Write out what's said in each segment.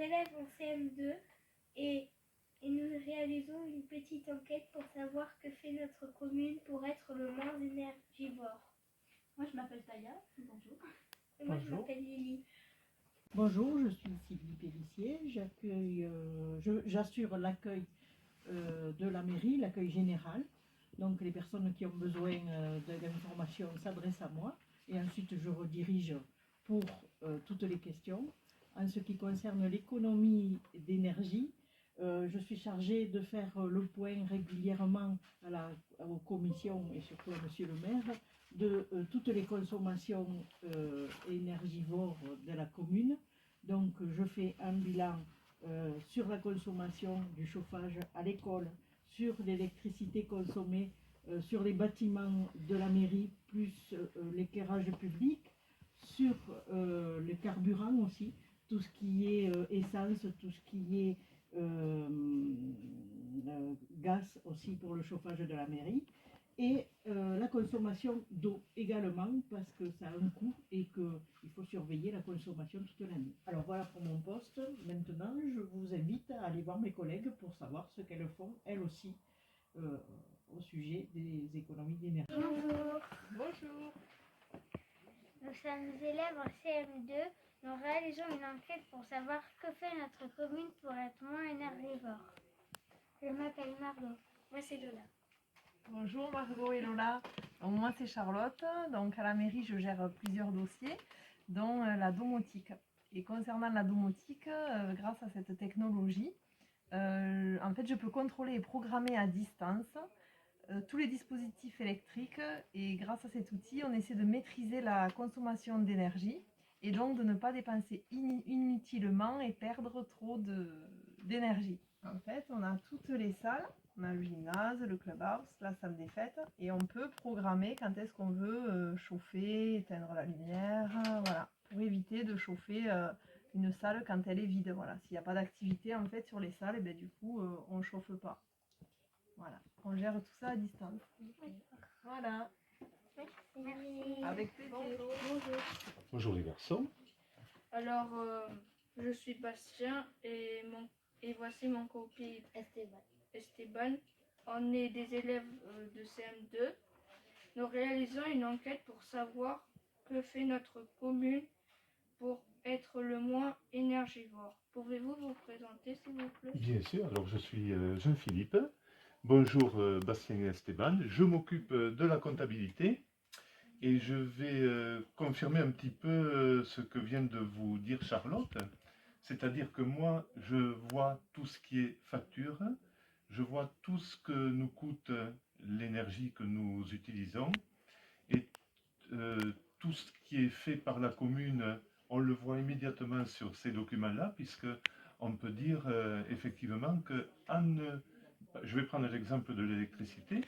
élèves en CM2 et nous réalisons une petite enquête pour savoir que fait notre commune pour être le moins énergivore. Moi je m'appelle Taya, bonjour. Et moi je m'appelle Lily. Bonjour, je suis Sylvie Pellissier, j'assure l'accueil de la mairie, l'accueil général. Donc les personnes qui ont besoin d'informations s'adressent à moi et ensuite je redirige pour toutes les questions. En ce qui concerne l'économie d'énergie, je suis chargée de faire le point régulièrement aux commissions et surtout à monsieur le maire de toutes les consommations énergivores de la commune. Donc je fais un bilan sur la consommation du chauffage à l'école, sur l'électricité consommée sur les bâtiments de la mairie, plus l'éclairage public, sur le carburant aussi, tout ce qui est essence, tout ce qui est gaz aussi pour le chauffage de la mairie, et la consommation d'eau également, parce que ça a un coût et qu'il faut surveiller la consommation toute l'année. Alors voilà pour mon poste. Maintenant, je vous invite à aller voir mes collègues pour savoir ce qu'elles font, elles aussi, au sujet des économies d'énergie. Bonjour. Bonjour. Nous sommes élèves en CM2. Nous réalisons une enquête pour savoir que fait notre commune pour être moins énergivore. Je m'appelle Margot. Moi c'est Lola. Bonjour Margot et Lola. Donc, moi c'est Charlotte. Donc à la mairie je gère plusieurs dossiers, dont la domotique. Et concernant la domotique, grâce à cette technologie, en fait je peux contrôler et programmer à distance tous les dispositifs électriques, et grâce à cet outil on essaie de maîtriser la consommation d'énergie et donc de ne pas dépenser inutilement et perdre trop d'énergie. En fait on a toutes les salles, on a le gymnase, le clubhouse, la salle des fêtes, et on peut programmer quand est-ce qu'on veut chauffer, éteindre la lumière, voilà, pour éviter de chauffer une salle quand elle est vide. Voilà, s'il n'y a pas d'activité en fait sur les salles, et bien, du coup on ne chauffe pas. Voilà, on gère tout ça à distance. Voilà. Merci. Avec plaisir. Bonjour. Bonjour les garçons. Alors, je suis Bastien et voici mon copain Esteban. On est des élèves de CM2. Nous réalisons une enquête pour savoir que fait notre commune pour être le moins énergivore. Pouvez-vous vous présenter s'il vous plaît? Bien sûr, alors je suis Jean-Philippe. Bonjour Bastien et Esteban. Je m'occupe de la comptabilité et je vais confirmer un petit peu ce que vient de vous dire Charlotte. C'est-à-dire que moi, je vois tout ce qui est facture, je vois tout ce que nous coûte l'énergie que nous utilisons, et tout ce qui est fait par la commune, on le voit immédiatement sur ces documents-là, puisque on peut dire effectivement que je vais prendre l'exemple de l'électricité,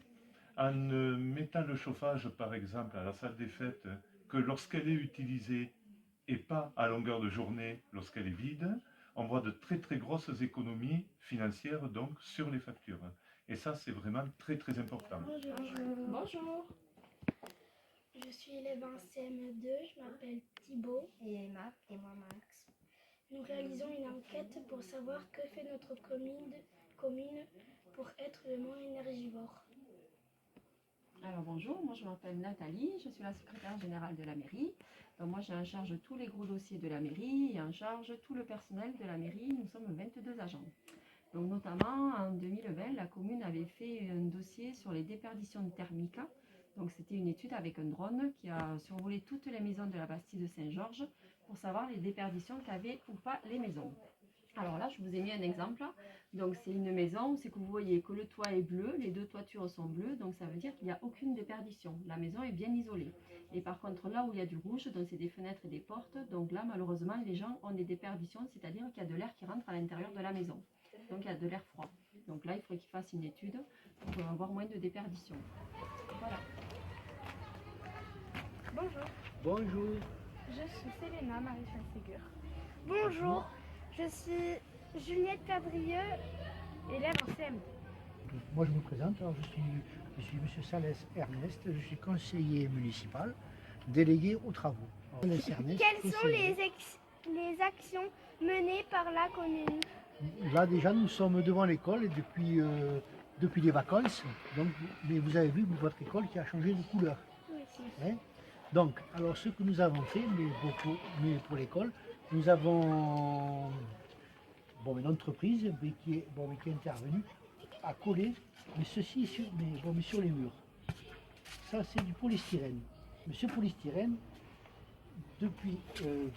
en mettant le chauffage par exemple à la salle des fêtes, que lorsqu'elle est utilisée et pas à longueur de journée lorsqu'elle est vide, on voit de très très grosses économies financières donc sur les factures. Et ça c'est vraiment très très important. Bonjour. Bonjour. Je suis élève en CM2, je m'appelle Thibaut. Et Emma, et moi Max. Nous réalisons une enquête pour savoir que fait notre commune pour être le moins énergivore. Alors bonjour, moi je m'appelle Nathalie, je suis la secrétaire générale de la mairie. Donc moi j'ai en charge tous les gros dossiers de la mairie et en charge tout le personnel de la mairie. Nous sommes 22 agents. Donc notamment en 2020, la commune avait fait un dossier sur les déperditions thermiques. Donc c'était une étude avec un drone qui a survolé toutes les maisons de la Bastille de Saint-Georges pour savoir les déperditions qu'avaient ou pas les maisons. Alors là, je vous ai mis un exemple. Donc c'est une maison, c'est que vous voyez que le toit est bleu, les deux toitures sont bleues, donc ça veut dire qu'il n'y a aucune déperdition. La maison est bien isolée. Et par contre, là où il y a du rouge, donc c'est des fenêtres et des portes, donc là malheureusement les gens ont des déperditions, c'est-à-dire qu'il y a de l'air qui rentre à l'intérieur de la maison. Donc il y a de l'air froid. Donc là, il faudrait qu'ils fassent une étude pour avoir moins de déperditions. Voilà. Bonjour. Bonjour. Je suis Selena Marie-Ségur. Bonjour. Je suis Juliette Cadrieux, élève en CM2. Moi je me présente, alors je suis M. Salès Ernest, je suis conseiller municipal, délégué aux travaux. Alors, Salès Ernest, les actions menées par la commune? Là déjà nous sommes devant l'école et depuis les vacances. Donc, mais vous avez vu votre école qui a changé de couleur. Oui. Hein. Donc, alors ce que nous avons fait, mais pour l'école, nous avons une entreprise qui est intervenue à coller, mais ceci sur les murs. Ça c'est du polystyrène. Mais ce polystyrène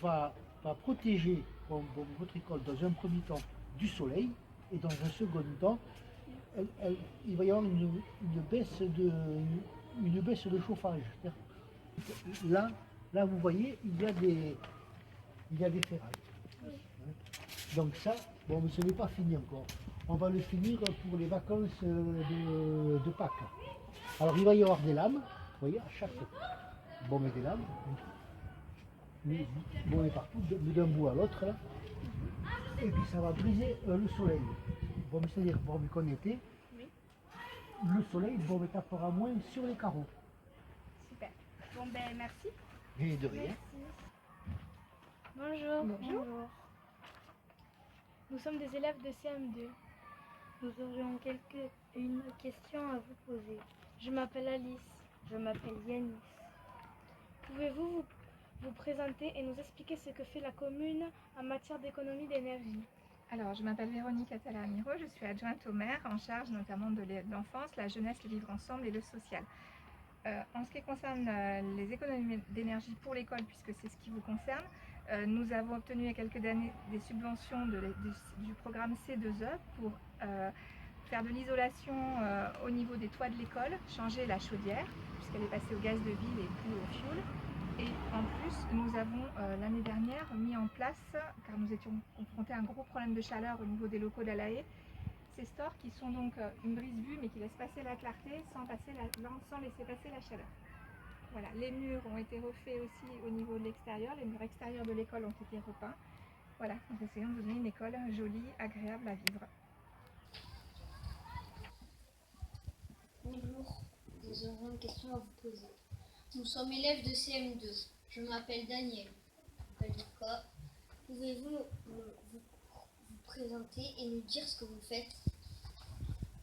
va protéger votre école dans un premier temps du soleil et dans un second temps il va y avoir une baisse de chauffage. Là vous voyez, il y a des ferrailles. Donc ça, ce n'est pas fini encore. On va le finir pour les vacances de Pâques. Alors il va y avoir des lames, vous voyez, à chaque des lames, mais partout, d'un bout à l'autre là. Et puis ça va briser le soleil. C'est-à-dire qu'en été, le soleil tapera moins sur les carreaux. Super. Merci. Et de rien. Bonjour. Nous sommes des élèves de CM2. Nous aurions une question à vous poser. Je m'appelle Alice. Je m'appelle Yanis. Pouvez-vous vous présenter et nous expliquer ce que fait la commune en matière d'économie d'énergie? Alors, je m'appelle Véronique Atala-Amiro, je suis adjointe au maire en charge notamment de l'enfance, la jeunesse, le vivre ensemble et le social. En ce qui concerne les économies d'énergie pour l'école, puisque c'est ce qui vous concerne, nous avons obtenu il y a quelques années des subventions du programme C2E pour faire de l'isolation au niveau des toits de l'école, changer la chaudière, puisqu'elle est passée au gaz de ville et plus au fioul. Et en plus, nous avons l'année dernière mis en place, car nous étions confrontés à un gros problème de chaleur au niveau des locaux d'Alaé, ces stores qui sont donc une brise vue mais qui laissent passer la clarté sans laisser passer la chaleur. Voilà, les murs ont été refaits aussi au niveau de l'extérieur, les murs extérieurs de l'école ont été repeints. Voilà, nous essayons de donner une école jolie, agréable à vivre. Bonjour, nous aurons une question à vous poser. Nous sommes élèves de CM2. Je m'appelle Daniel. Pouvez-vous vous présenter et nous dire ce que vous faites?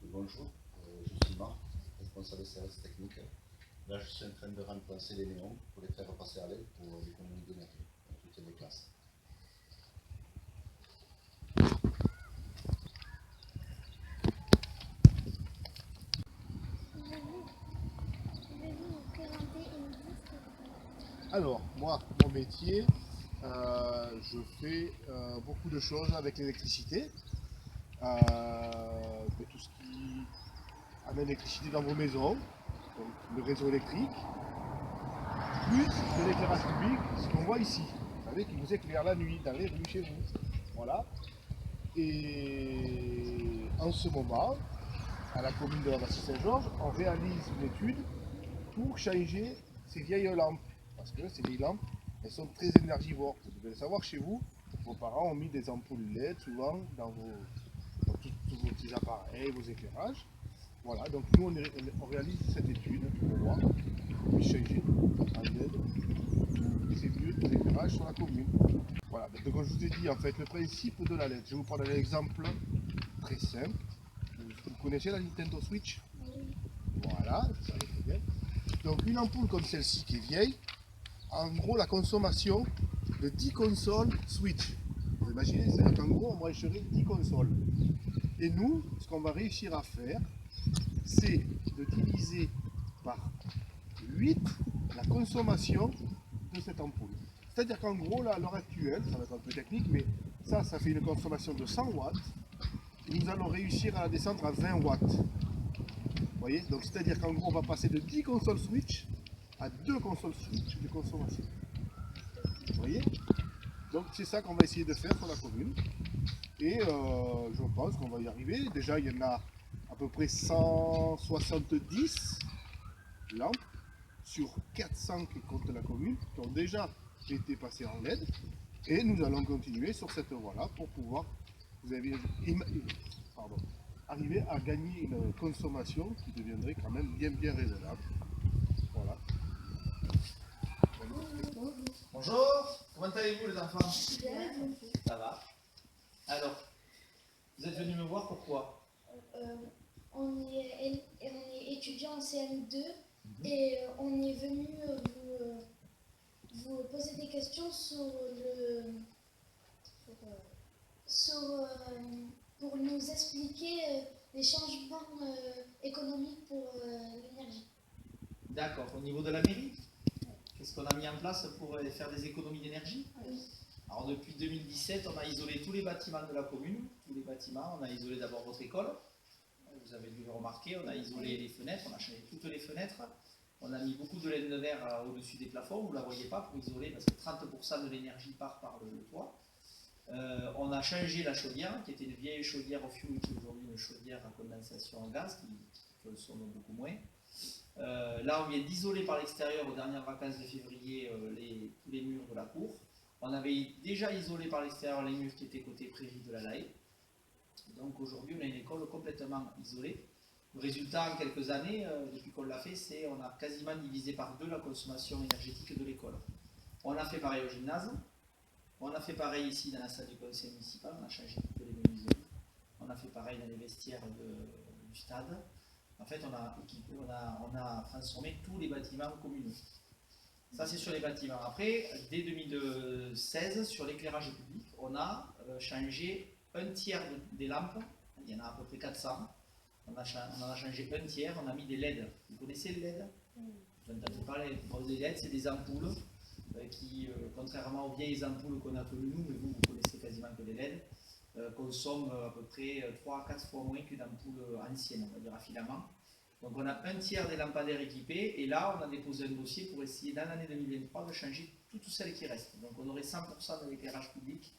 Bonjour, je suis Marc, responsable de service technique. Là, je suis en train de remplacer les néons pour les faire passer à LED pour l'économie d'énergie dans toutes les classes. Pouvez-vous vous présenter et nous dire ce que vous faites? Alors, moi, mon métier, je fais beaucoup de choses avec l'électricité. Tout ce qui amène l'électricité dans vos maisons, donc le réseau électrique, plus de l'éclairage public, ce qu'on voit ici. Vous savez, qui vous éclaire la nuit dans les rues chez vous. Voilà. Et en ce moment, à la commune de la Bastille-Saint-Georges, on réalise une étude pour changer ces vieilles lampes. Parce que ces vieilles lampes, elles sont très énergivores. Vous devez le savoir, chez vous, vos parents ont mis des ampoules LED souvent dans tous vos petits appareils, vos éclairages. Voilà, donc nous on réalise cette étude pour voir qu'on puisse changer en LED tous ces vieux éclairages sur la commune. Voilà, donc comme je vous ai dit, en fait, le principe de la LED, je vais vous prendre un exemple très simple. Vous connaissez la Nintendo Switch? Voilà, ça va très bien. Donc une ampoule comme celle-ci qui est vieille, en gros la consommation de 10 consoles Switch. Vous imaginez, c'est-à-dire qu'en gros on brancherait 10 consoles. Et nous, ce qu'on va réussir à faire, c'est de diviser par 8 la consommation de cette ampoule. C'est-à-dire qu'en gros, là, à l'heure actuelle, ça va être un peu technique, mais ça fait une consommation de 100 watts. Et nous allons réussir à la descendre à 20 watts. Vous voyez? Donc c'est-à-dire qu'en gros, on va passer de 10 consoles Switch à 2 consoles Switch de consommation. Vous voyez? Donc c'est ça qu'on va essayer de faire sur la commune. Et je pense qu'on va y arriver. Déjà, il y en a à peu près 170 lampes sur 400 qui comptent la commune, qui ont déjà été passées en LED. Et nous allons continuer sur cette voie-là pour pouvoir arriver à gagner une consommation qui deviendrait quand même bien raisonnable. Voilà. Bonjour. Comment allez-vous les enfants? Ça va. Alors, vous êtes venus me voir pourquoi? On est étudiant en CM2 et on est venu vous poser des questions pour nous expliquer les changements économiques pour l'énergie. D'accord. Au niveau de la mairie, qu'est-ce qu'on a mis en place pour faire des économies d'énergie? Alors depuis 2017, on a isolé tous les bâtiments de la commune, tous les bâtiments. On a isolé d'abord votre école, vous avez dû le remarquer, on a isolé les fenêtres, on a changé toutes les fenêtres. On a mis beaucoup de laine de verre au-dessus des plafonds, vous ne la voyez pas pour isoler parce que 30% de l'énergie part par le toit. On a changé la chaudière, qui était une vieille chaudière au fioul, qui est aujourd'hui une chaudière à condensation en gaz, qui consomme beaucoup moins. Là, on vient d'isoler par l'extérieur aux dernières vacances de février tous les murs de la cour. On avait déjà isolé par l'extérieur les murs qui étaient côté prairie de la Laye. Donc aujourd'hui, on a une école complètement isolée. Le résultat, en quelques années, depuis qu'on l'a fait, c'est qu'on a quasiment divisé par 2 la consommation énergétique de l'école. On a fait pareil au gymnase. On a fait pareil ici dans la salle du conseil municipal. On a changé toutes les menuiseries. On a fait pareil dans les vestiaires du stade. En fait, on a transformé tous les bâtiments communaux. Ça, c'est sur les bâtiments. Après, dès 2016, sur l'éclairage public, on a changé un tiers des lampes. Il y en a à peu près 400. On en a changé un tiers. On a mis des LED. Vous connaissez les LED? Vous n'entendez pas les LED, c'est des ampoules qui, contrairement aux vieilles ampoules qu'on a connues nous, mais vous connaissez quasiment que les LED, consomment à peu près 3 à 4 fois moins qu'une ampoule ancienne, on va dire à filament. Donc on a un tiers des lampadaires équipés et là on a déposé un dossier pour essayer dans l'année 2023 de changer toutes celles qui restent. Donc on aurait 100% de l'éclairage public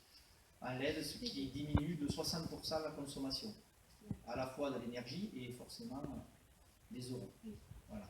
en LED, ce qui diminue de 60% la consommation, à la fois de l'énergie et forcément des euros. Voilà.